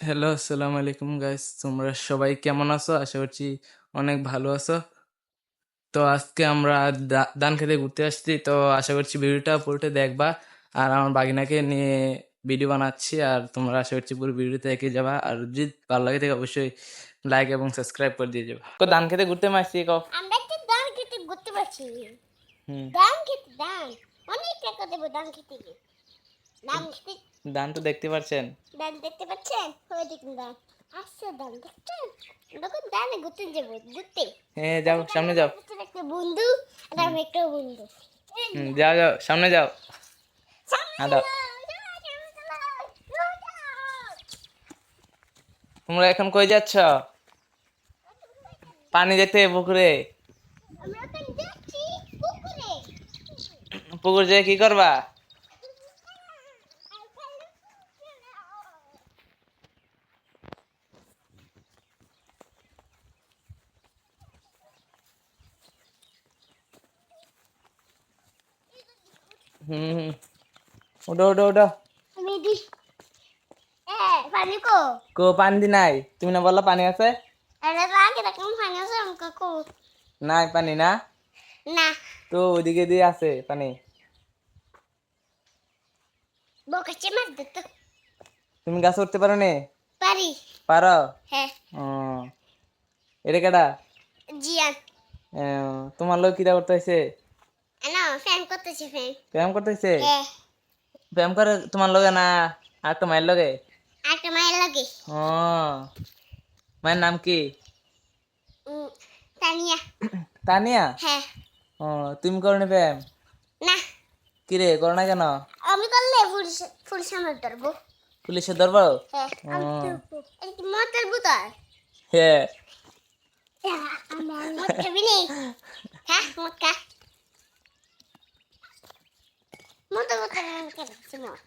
Hello, আসসালামু আলাইকুম guys. তোমরা সবাই কেমন আছো? আশা করছি অনেক ভালো আছো। তো আজকে আমরা ধান খেতে ঘুরতে আসছি। তো আশা করছি ভিডিওটা পুরোটা দেখবা। আর আমার বাগিনাকে নিয়ে ভিডিও বানাচ্ছি, আর তোমরা আশা করছি পুরো ভিডিওতে দেখে যাবা। আর যদি ভালো লাগে থাকে অবশ্যই লাইক এবং সাবস্ক্রাইব করে দিয়ে যাবা। তো ধান খেতে ঘুরতে আসছি কও। আমরা তো ধান খেতে ঘুরতে পারছি। হুম। ধান অনেক টাকা দেবো ধান খেতে গিয়ে। ধান খেতে ধান তো দেখতে পাচ্ছেন। ধান দেখতে পাচ্ছেন? ওই দেখুন ধান আসছে, ধান দেখছেন? দেখুন ধানে ঘুরতে যাবো ঘুরতে। হ্যাঁ, যাও সামনে যাও। একটা বন্ধু আর আমি একটা বন্ধু। যাও যাও সামনে যাও। হ্যাঁ দাও। তোমরা এখন কই যাচ্ছ? পানি দেখতে পুকুরে। আমরা এখন যাচ্ছি পুকুরে। পুকুর যেয়ে কি করবা? হুম, ওঠো ওঠো ওঠো। আমি দি পানি কো কো পানি দি নাই? তুমি না বললা পানি আছে? আরে রাগে রাখুন পানি আছে আমাকে কো নাই পানি না? না তো ওইদিকে দিয়ে আছে পানি। বকাচ্ছে মাছ দিত তুমি গাছ উঠতে পারো নি? পারি। পারো? হ্যাঁ ও, এটা কেডা? জিয়ান তোমার লোক কিটা করতে হয়েছে? না ফ্যান করতেছে ফ্যান। ব্যায়াম করতে হয়েছে? হ্যাঁ ব্যায়াম করে তোমার লগে না আর একটা মায়ের লগে? একটা মায়ের লাগে। ও, মায়ের নাম কি? তানিয়া। তানিয়া? হ্যাঁ ও, তুমি করো নি ব্যায়াম? না কিরে করো না কেন? আমি করলে ফুল সামনে ধরবো। পুলিশে ধরবো? হ্যাঁ ও, আমি ধরবো। এটা কি মতের বুতার? হ্যাঁ। আমার মত খাবি নি? হ্যাঁ মত খা। মতের বুতার আমি খাচ্ছি মত।